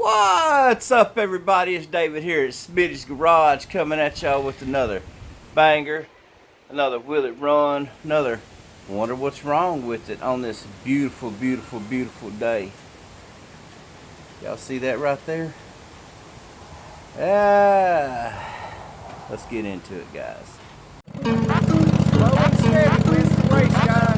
What's up, everybody? It's David here at Smitty's Garage, coming at y'all with another banger, another will it run, another wonder what's wrong with it on this beautiful, beautiful, beautiful day. Y'all see that right there? Let's get into it, guys. Slow and steady wins the race, guys.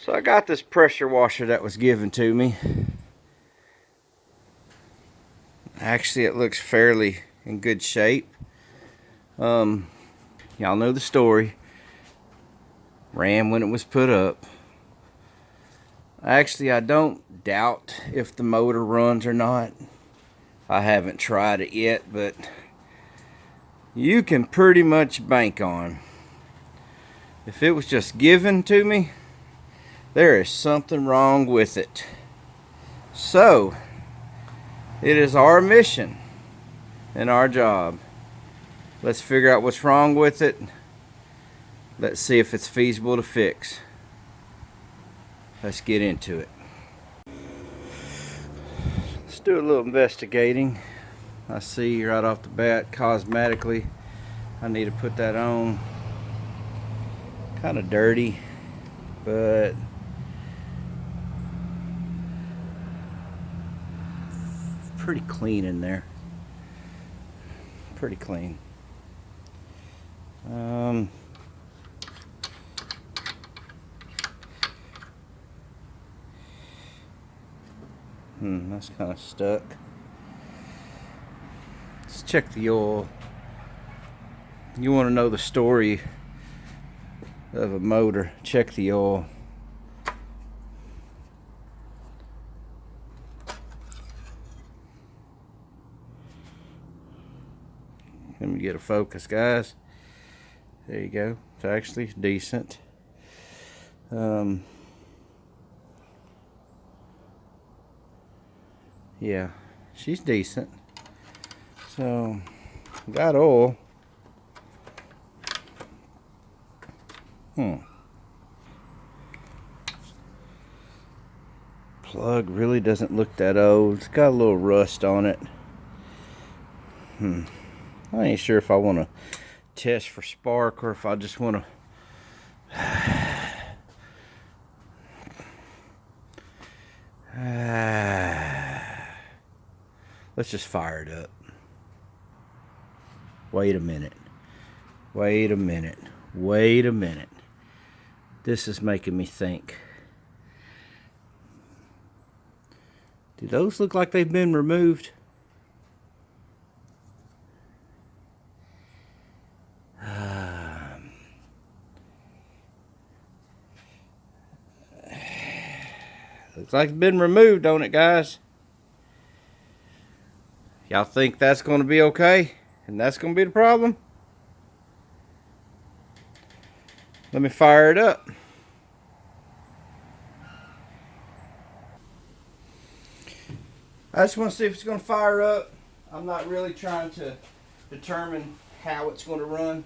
So I got this pressure washer that was given to me. Actually, it looks fairly in good shape. Y'all know the story. Ran when it was put up. Actually, I don't doubt if the motor runs or not. I haven't tried it yet, but you can pretty much bank on. If it was just given to me, there is something wrong with it. So, it is our mission and our job. Let's figure out what's wrong with it. Let's see if it's feasible to fix. Let's get into it. Let's do a little investigating. I see right off the bat, cosmetically, I need to put that on. Kind of dirty, but pretty clean in there. Pretty clean. That's kind of stuck. Let's check the oil. You want to know the story of a motor, check the oil. Let me get a focus, guys. There you go. It's actually decent. Yeah, she's decent. So, got oil. Plug really doesn't look that old. It's got a little rust on it. I ain't sure if I want to test for spark or if I just want to let's just fire it up. Wait a minute. Wait a minute. Wait a minute. This is making me think. Do those look like they've been removed? Looks like it's been removed, don't it, guys? Y'all think that's going to be okay? And that's going to be the problem? Let me fire it up. I just want to see if it's going to fire up. I'm not really trying to determine how it's going to run.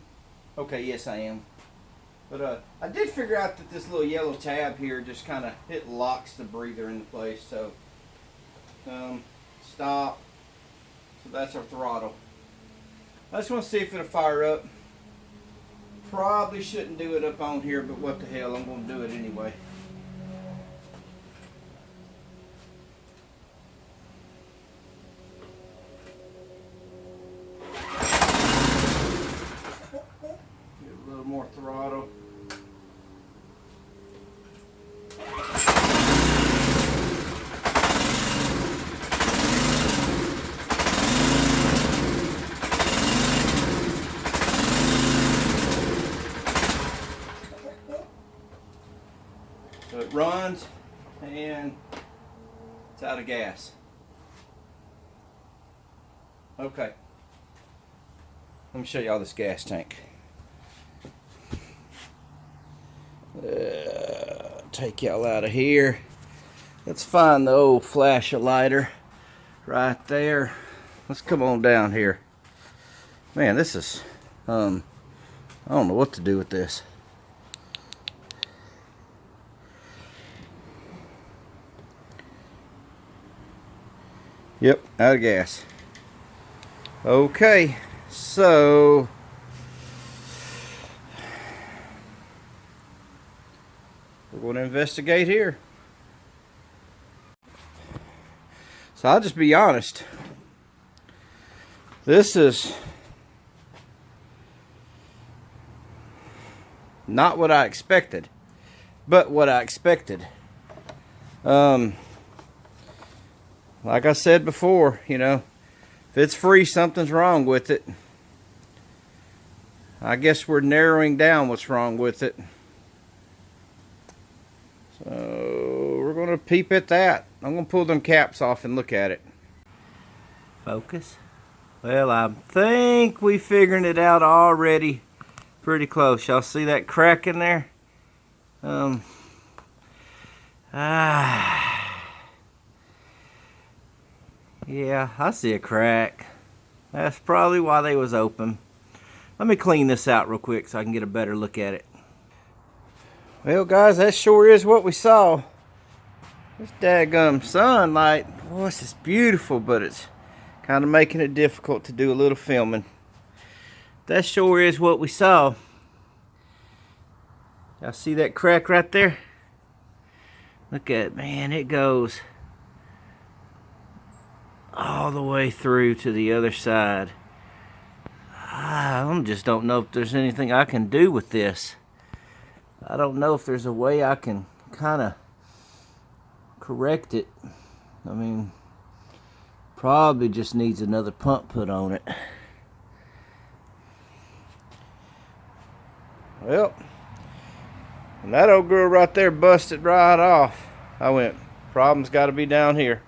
Okay, yes I am. But I did figure out that this little yellow tab here just kind of, it locks the breather into place. So, stop. So that's our throttle. I just want to see if it'll fire up. Probably shouldn't do it up on here, but what the hell, I'm going to do it anyway. Give it a little more throttle. So it runs and it's out of gas. Okay. Let me show y'all this gas tank. Take y'all out of here. Let's find the old flasher lighter right there. Let's come on down here. Man, this is, I don't know what to do with this. Yep, out of gas. Okay, so we're going to investigate here. So I'll just be honest. This is not what I expected, but what I expected. Like I said before, you know, if it's free, something's wrong with it. I guess we're narrowing down what's wrong with it. So we're going to peep at that. I'm going to pull them caps off and look at it. Focus. Well, I think we figuring it out already pretty close. Y'all see that crack in there? Yeah, I see a crack. That's probably why they was open. Let me clean this out real quick so I can get a better look at it. Well, guys, that sure is what we saw. This daggum sunlight, boy, this is beautiful, but it's kind of making it difficult to do a little filming. That sure is what we saw. Y'all see that crack right there? Look at it, man, it goes all the way through to the other side. I just don't know if there's anything I can do with this. I don't know if there's a way I can kind of correct it. I mean, probably just needs another pump put on it. Well, when that old girl right there busted right off, I went, problem's got to be down here.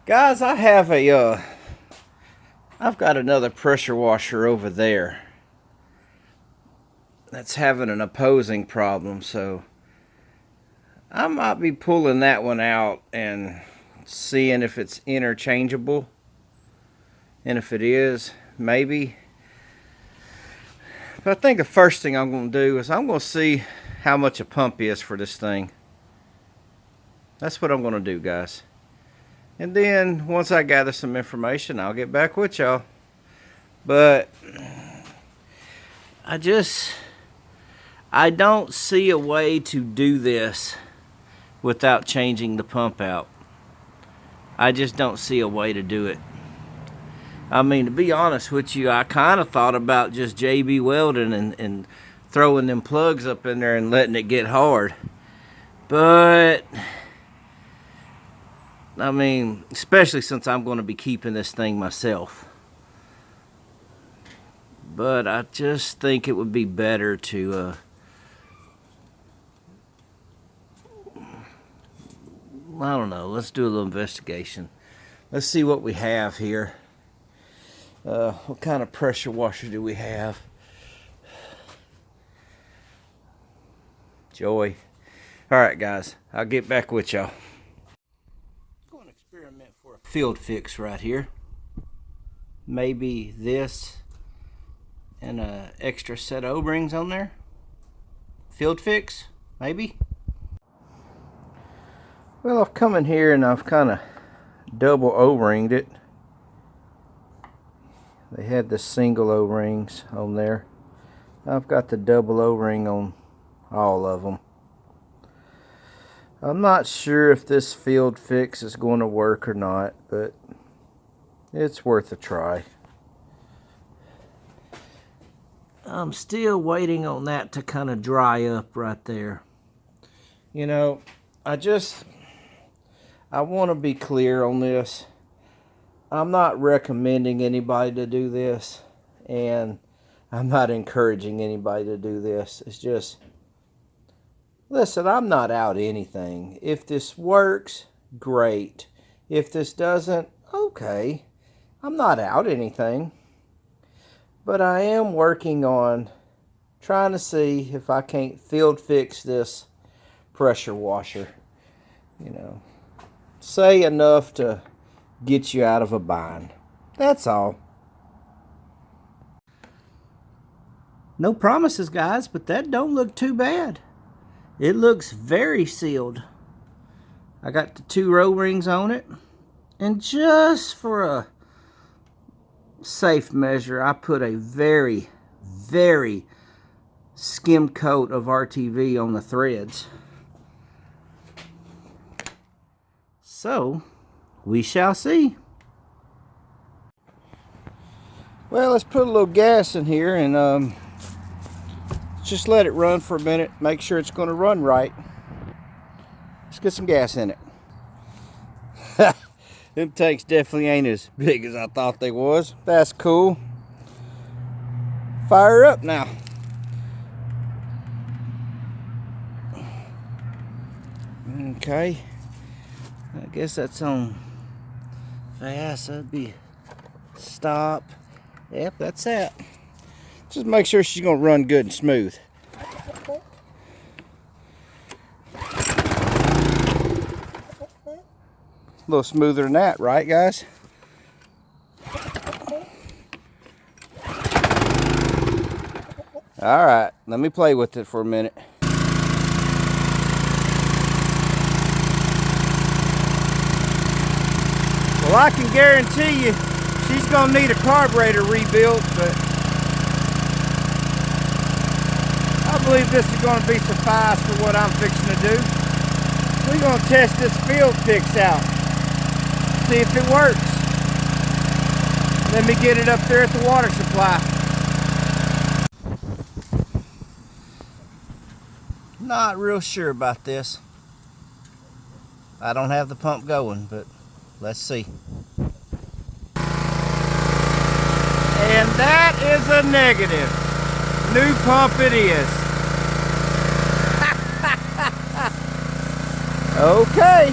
Guys, I have I've got another pressure washer over there that's having an opposing problem, so I might be pulling that one out and seeing if it's interchangeable, and if it is, maybe. But I think the first thing I'm going to do is I'm going to see how much a pump is for this thing. That's what I'm going to do, guys. And then once I gather some information, I'll get back with y'all. But I don't see a way to do this without changing the pump out. I just don't see a way to do it. I mean, to be honest with you, I kind of thought about just JB welding and throwing them plugs up in there and letting it get hard. But I mean, especially since I'm going to be keeping this thing myself. But I just think it would be better to I don't know, let's do a little investigation. Let's see what we have here. What kind of pressure washer do we have? Joy. Alright, guys, I'll get back with y'all. Experiment for a field fix right here. Maybe this and a extra set of O-rings on there. Field fix, maybe. Well, I've come in here and I've kind of double O-ringed it. They had the single O-rings on there. I've got the double O-ring on all of them. I'm not sure if this field fix is going to work or not, but it's worth a try. I'm still waiting on that to kind of dry up right there. You know, I want to be clear on this. I'm not recommending anybody to do this, and I'm not encouraging anybody to do this. It's just, listen, I'm not out anything. If this works, great. If this doesn't, okay. I'm not out anything. But I am working on trying to see if I can't field fix this pressure washer. You know, say enough to get you out of a bind. That's all. No promises, guys, but that don't look too bad. It looks very sealed. I got the 2 row rings on it, and just for a safe measure, I put a very, very skim coat of RTV on the threads. So, we shall see. Well, let's put a little gas in here and just let it run for a minute. Make sure it's going to run right. Let's get some gas in it. Them tanks definitely ain't as big as I thought they was. That's cool. Fire up now. Okay. I guess that's on fast. That'd be stop. Yep, that's that. Just make sure she's gonna run good and smooth. A little smoother than that, right, guys? All right, let me play with it for a minute. Well, I can guarantee you she's gonna need a carburetor rebuilt, but I believe this is gonna be suffice for what I'm fixing to do. We're gonna test this field fix out, see if it works. Let me get it up there at the water supply. Not real sure about this. I don't have the pump going, but let's see. And that is a negative. New pump it is. Okay.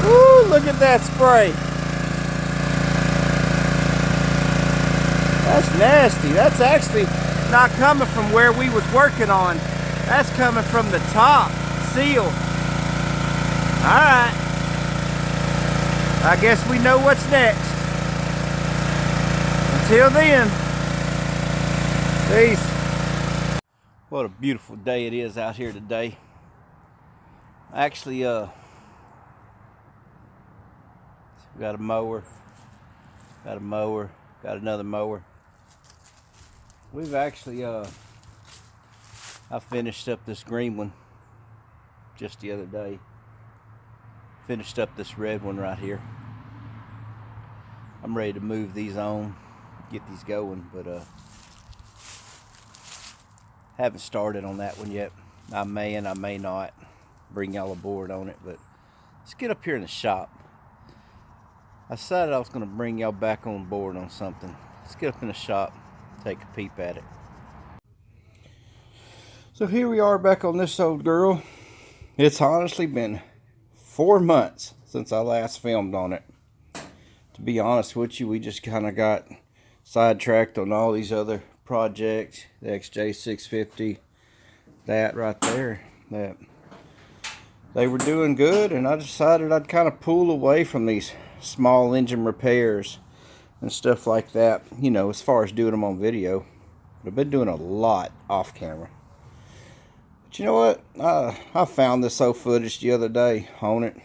Woo, look at that spray. That's nasty. That's actually not coming from where we was working on. That's coming from the top seal. Alright. I guess we know what's next. Until then, peace. What a beautiful day it is out here today. Actually, got a mower, got another mower. We've actually, I finished up this green one just the other day. Finished up this red one right here. I'm ready to move these on, get these going, but haven't started on that one yet. I may and I may not bring y'all aboard on it, but let's get up here in the shop. I decided I was going to bring y'all back on board on something. Let's get up in the shop, take a peep at it. So here we are back on this old girl. It's honestly been 4 months since I last filmed on it. To be honest with you, we just kind of got sidetracked on all these other projects. The XJ650, that right there, that they were doing good, and I decided I'd kind of pull away from these small engine repairs and stuff like that, you know, as far as doing them on video. But I've been doing a lot off camera. But you know what? I found this old footage the other day on it,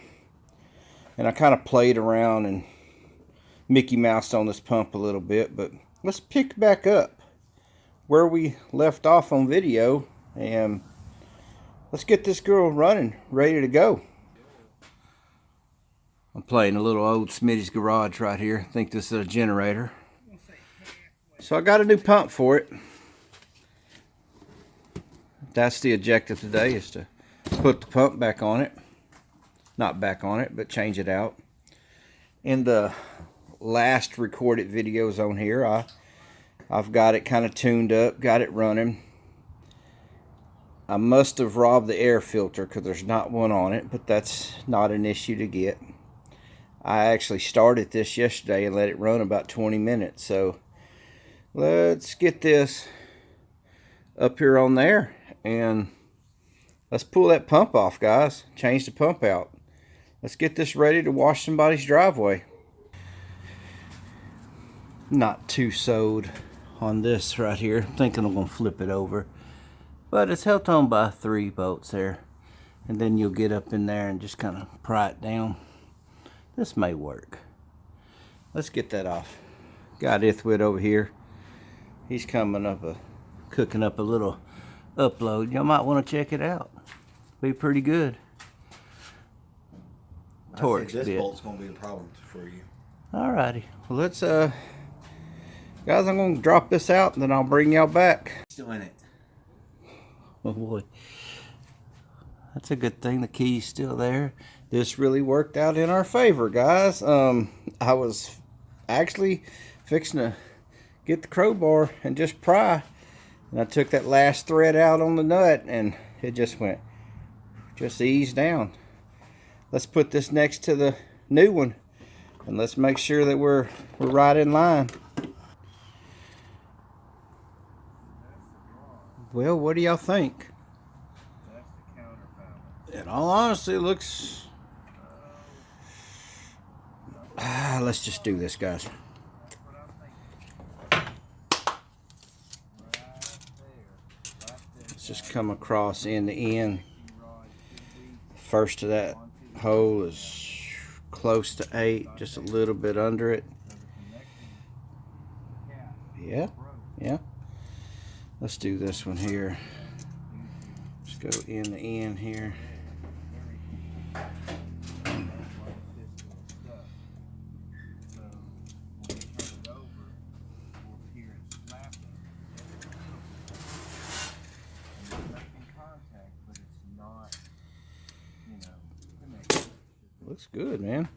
and I kind of played around and Mickey Mouse on this pump a little bit. But let's pick back up where we left off on video, and let's get this girl running, ready to go. I'm playing a little old Smitty's garage right here. I think this is a generator. So I got a new pump for it. That's the objective today, is to put the pump back on it. Not back on it, but change it out. In the last recorded videos on here, I've got it kind of tuned up, got it running. I must have robbed the air filter because there's not one on it, but that's not an issue to get. I actually started this yesterday and let it run about 20 minutes. So let's get this up here on there and let's pull that pump off, guys. Change the pump out. Let's get this ready to wash somebody's driveway. Not too sewed on this right here. I'm thinking I'm gonna flip it over, but it's held on by 3 bolts there, and then you'll get up in there and just kind of pry it down. This may work. Let's get that off. Got Ithwit over here. He's coming up cooking up a little upload. Y'all might want to check it out. Be pretty good. Torx this bit. bolt's gonna be a problem for you. Alrighty. Well, let's guys, I'm gonna drop this out and then I'll bring y'all back. Still in it. Oh boy. That's a good thing. The key's still there. This really worked out in our favor, guys. I was actually fixing to get the crowbar and just pry, and I took that last thread out on the nut and it just eased down. Let's put this next to the new one and let's make sure that we're right in line. Well, what do y'all think? In all honesty, it looks... let's just do this, guys. Let's just come across end to end. First of that hole is close to 8, just a little bit under it. Yeah. Let's do this one here. Let's go end to end here. Looks good, man.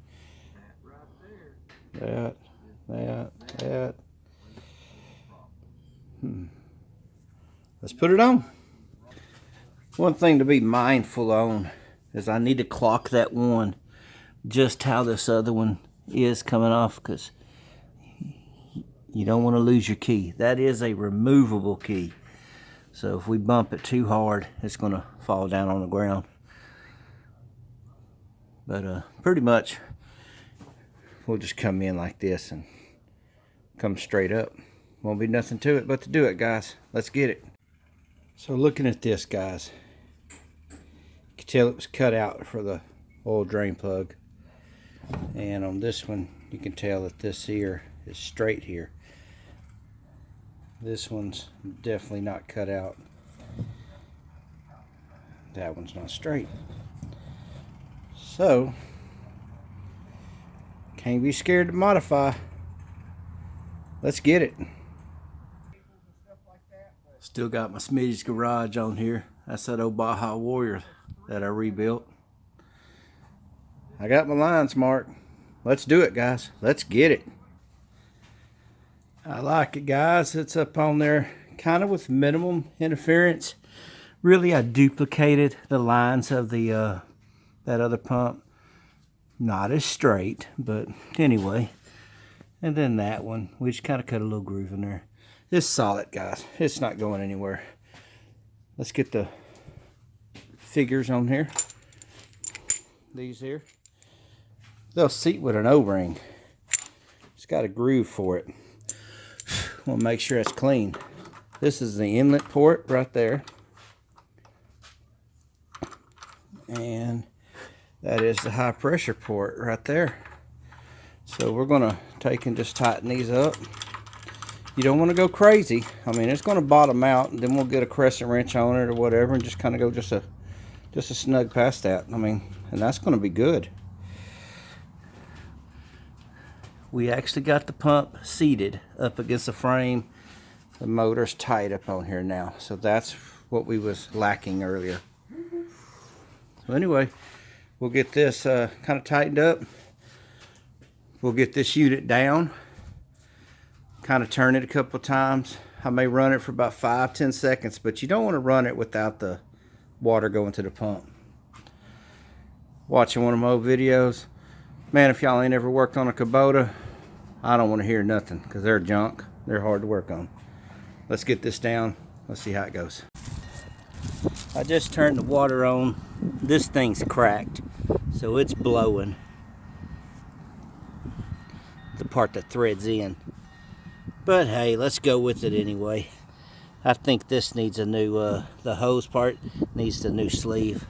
That. Let's put it on. One thing to be mindful on is I need to clock that one just how this other one is coming off, because you don't want to lose your key. That is a removable key. So if we bump it too hard, it's going to fall down on the ground. But pretty much we'll just come in like this and come straight up. Won't be nothing to it but to do it, guys. Let's get it. So looking at this, guys, you can tell it was cut out for the oil drain plug. And on this one, you can tell that this here is straight here. This one's definitely not cut out. That one's not straight. So, can't be scared to modify. Let's get it. Still got my Smitty's garage on here. That's that old Baja Warrior that I rebuilt. I got my lines marked. Let's do it, guys. Let's get it. I like it, guys. It's up on there kind of with minimum interference. Really, I duplicated the lines of the that other pump. Not as straight, but anyway. And then that one, we just kind of cut a little groove in there. It's solid, guys. It's not going anywhere. Let's get the figures on here. These here. They'll seat with an O-ring. It's got a groove for it. We'll make sure it's clean. This is the inlet port right there. And that is the high pressure port right there. So we're going to take and just tighten these up. You don't want to go crazy. I mean, it's going to bottom out, and then we'll get a crescent wrench on it or whatever and just kind of go just a snug past that. I mean, and that's going to be good. We actually got the pump seated up against the frame. The motor's tight up on here now. So that's what we was lacking earlier. So anyway, we'll get this kind of tightened up. We'll get this unit down. Kind of turn it a couple of times. I may run it for about 5-10 seconds, but you don't want to run it without the water going to the pump. Watching one of my old videos. Man, if y'all ain't ever worked on a Kubota, I don't want to hear nothing because they're junk. They're hard to work on. Let's get this down. Let's see how it goes. I just turned the water on. This thing's cracked, so it's blowing the part that threads in. But hey, let's go with it anyway. I think this needs a new, the hose part needs a new sleeve.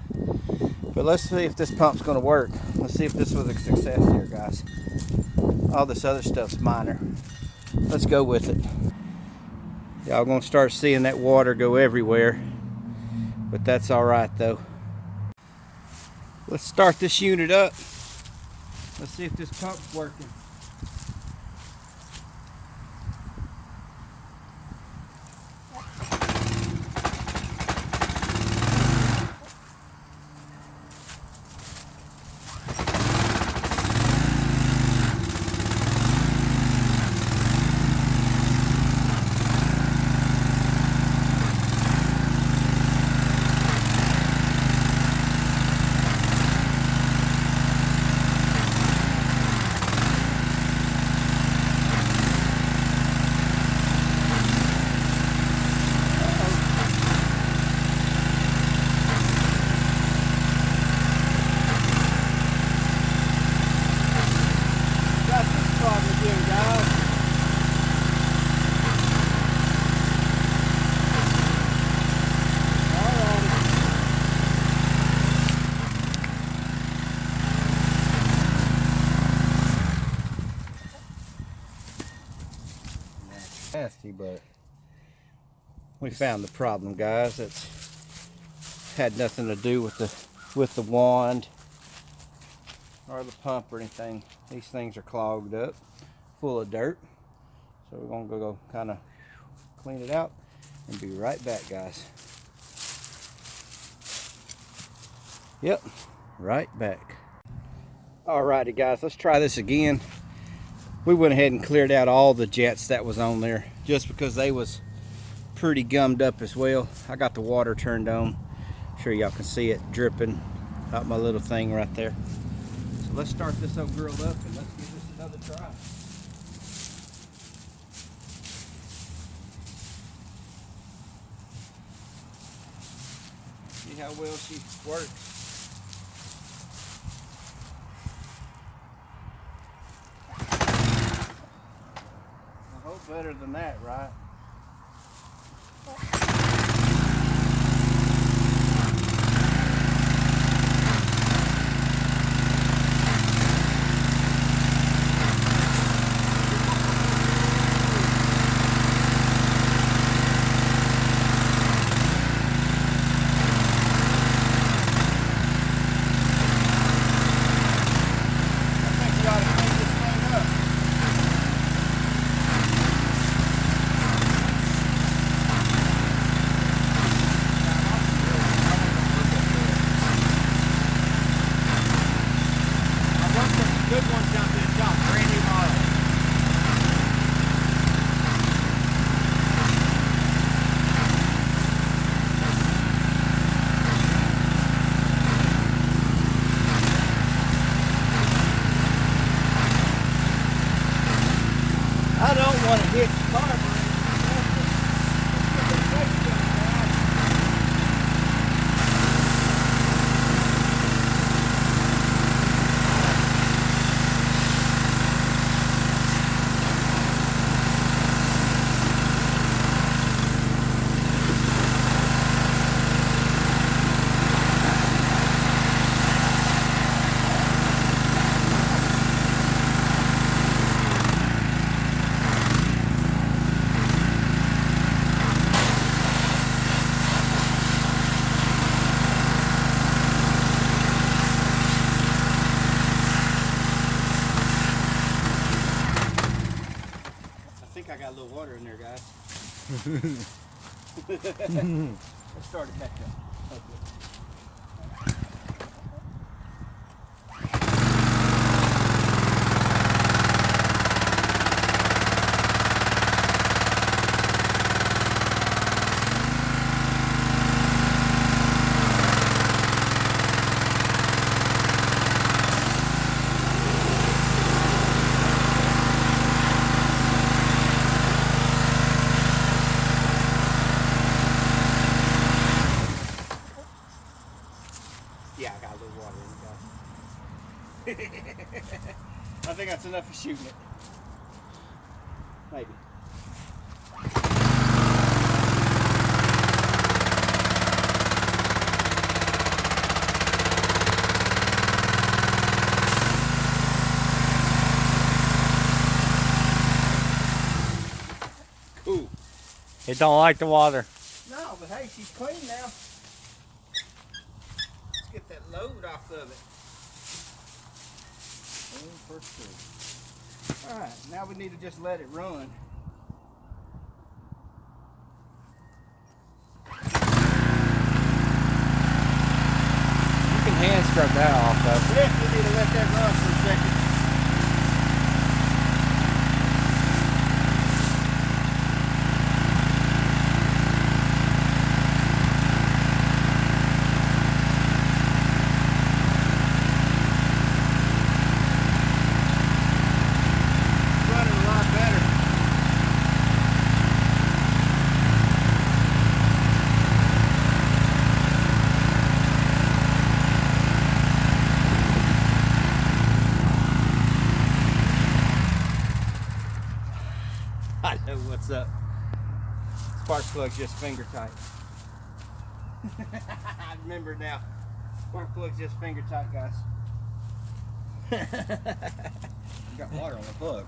But let's see if this pump's gonna work. Let's see if this was a success here, guys. All this other stuff's minor. Let's go with it. Y'all gonna start seeing that water go everywhere, but that's all right though. Let's start this unit up. Let's see if this pump's working. Nasty, but we found the problem, guys. It's had nothing to do with the wand or the pump or anything. These things are clogged up, full of dirt. So we're gonna go kind of clean it out and be right back, guys. Yep, right back. Alrighty, guys, let's try this again. We went ahead and cleared out all the jets that was on there just because they was pretty gummed up as well. I got the water turned on. Sure y'all can see it dripping out my little thing right there. So let's start this old girl up and let's give this another try. See how well she works. I hope better than that, right? I don't want to hit the carburetor. I got a little water in there, guys. Let's start it back up. Okay. Yeah, I got a little water in it, guys. I think that's enough for shooting it. Maybe. Cool. It don't like the water. No, but hey, she's clean now. Let's get that load off of it. Alright, now we need to just let it run. You can hand scrub that off though. Yes, we need to let that run for a second. I know what's up. Spark plug's just finger tight. I remember now. Spark plug's just finger tight, guys. Got water on the plug.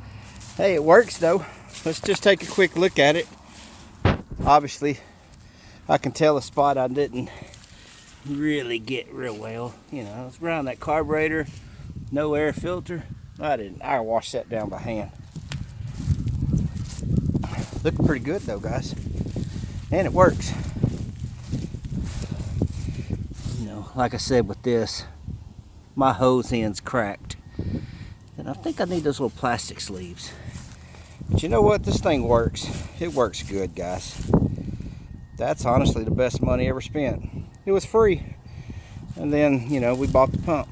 Hey, it works though. Let's just take a quick look at it. Obviously, I can tell a spot I didn't really get real well. You know, it's around that carburetor, no air filter. I washed that down by hand. Looking pretty good though, guys. And it works. You know, like I said with this, my hose end's cracked. And I think I need those little plastic sleeves. But you know what? This thing works. It works good, guys. That's honestly the best money ever spent. It was free. And then, you know, we bought the pump.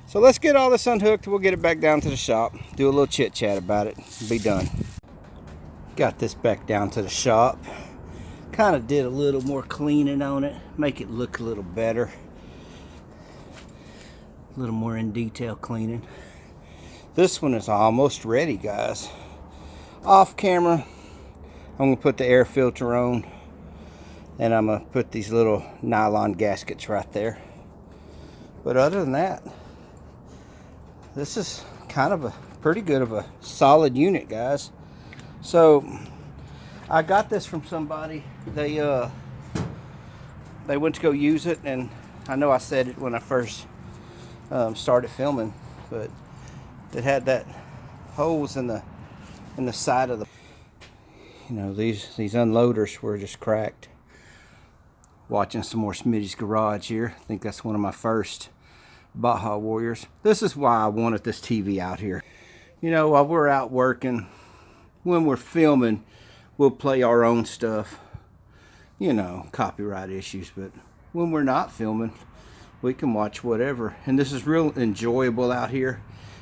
So let's get all this unhooked. We'll get it back down to the shop. Do a little chit chat about it. Be done. Got this back down to the shop. Kind of did a little more cleaning on it. Make it look a little better. A little more in detail cleaning. This one is almost ready, guys. Off camera, I'm gonna put the air filter on, and I'm gonna put these little nylon gaskets right there. But other than that, this is kind of a pretty good of a solid unit, guys. So I got this from somebody. They went to go use it, and I know I said it when I first started filming, but it had that holes in the side of the, you know, these unloaders were just cracked. Watching some more Smitty's Garage here. I think that's one of my first Baja Warriors. This is why I wanted this TV out here. You know, while we're out working, when we're filming, we'll play our own stuff. You know, copyright issues, but when we're not filming, we can watch whatever. And this is real enjoyable out here.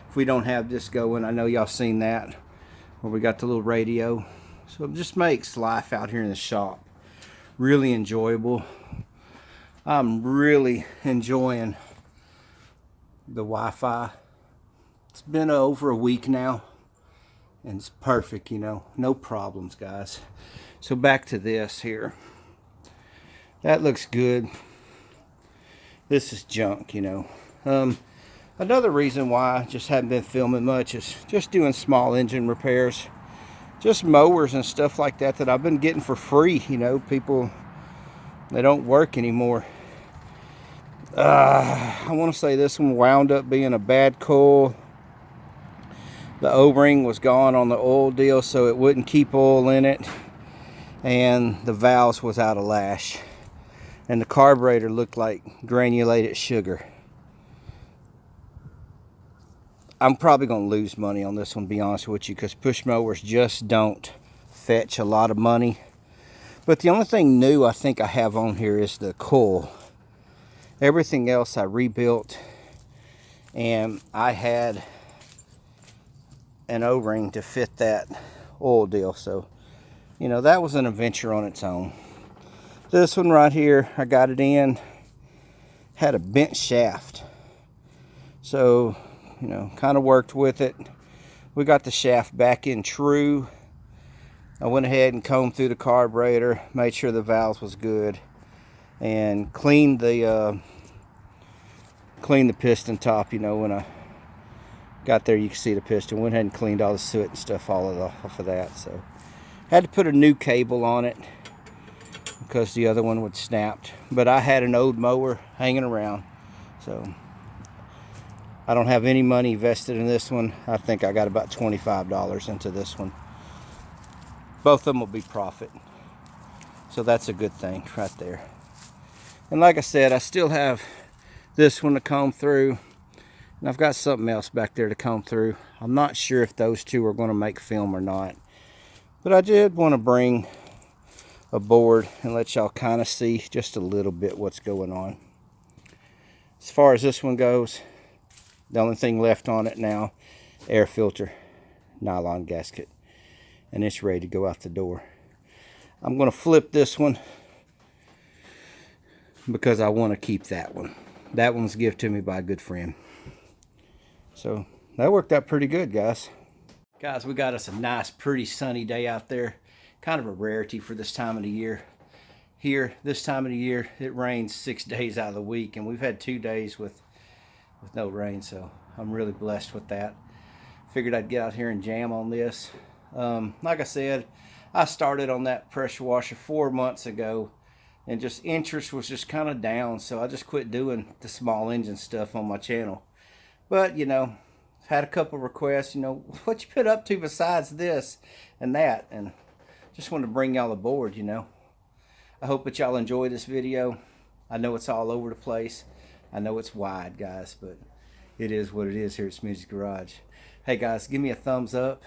If we don't have this going, I know y'all seen that, where we got the little radio. So it just makes life out here in the shop really enjoyable. I'm really enjoying the Wi-Fi. It's been over a week now, and it's perfect, you know, no problems, guys. So back to this here. That looks good. This is junk, you know. Another reason why I just haven't been filming much is just doing small engine repairs. Just mowers and stuff like that that I've been getting for free, you know. People, they don't work anymore. I want to say this one wound up being a bad coil. The O-ring was gone on the oil deal, so it wouldn't keep oil in it. And the valves was out of lash. And the carburetor looked like granulated sugar. I'm probably going to lose money on this one, to be honest with you, because push mowers just don't fetch a lot of money. But the only thing new I think I have on here is the coil. Everything else I rebuilt, and I had an O-ring to fit that oil deal. So, you know, that was an adventure on its own. This one right here, I got it in, had a bent shaft. So, you know, kind of worked with it. We got the shaft back in true. I went ahead and combed through the carburetor, made sure the valves was good, and cleaned the piston top. You know, when I got there, you can see the piston. Went ahead and cleaned all the soot and stuff off of that. So had to put a new cable on it because the other one would snapped. But I had an old mower hanging around, so I don't have any money invested in this one. I think I got about $25 into this one. Both of them will be profit. So that's a good thing right there. And like I said, I still have this one to comb through. And I've got something else back there to comb through. I'm not sure if those two are going to make film or not. But I did want to bring a board and let y'all kind of see just a little bit what's going on. As far as this one goes, the only thing left on it now, air filter, nylon gasket. And it's ready to go out the door. I'm going to flip this one because I want to keep that one. That one's given to me by a good friend. So that worked out pretty good, guys. Guys, we got us a nice, pretty sunny day out there. Kind of a rarity for this time of the year. Here, this time of the year, it rains 6 days out of the week, and we've had 2 days with no rain, so I'm really blessed with that. Figured I'd get out here and jam on this. Like I said, I started on that pressure washer 4 months ago, and just interest was just kind of down, so I just quit doing the small engine stuff on my channel. But, you know, I've had a couple requests, you know, what you put up to besides this and that, and just wanted to bring y'all aboard, you know. I hope that y'all enjoy this video. I know it's all over the place. I know it's wide, guys, but it is what it is here at Smidge's Garage. Hey, guys, give me a thumbs up.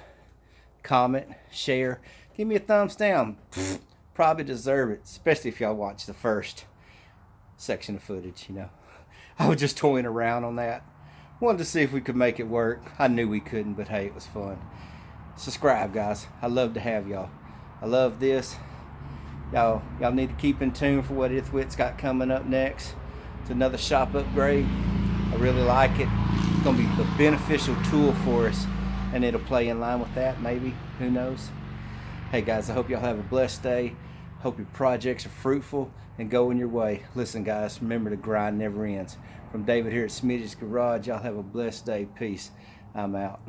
Comment, share, give me a thumbs down. Probably deserve it, especially if y'all watch the first section of footage, you know. I was just toying around on that. Wanted to see if we could make it work. I knew we couldn't, but hey, it was fun. Subscribe, guys. I love to have y'all. I love this. Y'all need to keep in tune for what Ithwit's got coming up next. It's another shop upgrade. I really like it. It's going to be a beneficial tool for us. And it'll play in line with that, maybe. Who knows? Hey, guys, I hope y'all have a blessed day. Hope your projects are fruitful and going your way. Listen, guys, remember the grind never ends. From David here at Smidge's Garage, y'all have a blessed day. Peace. I'm out.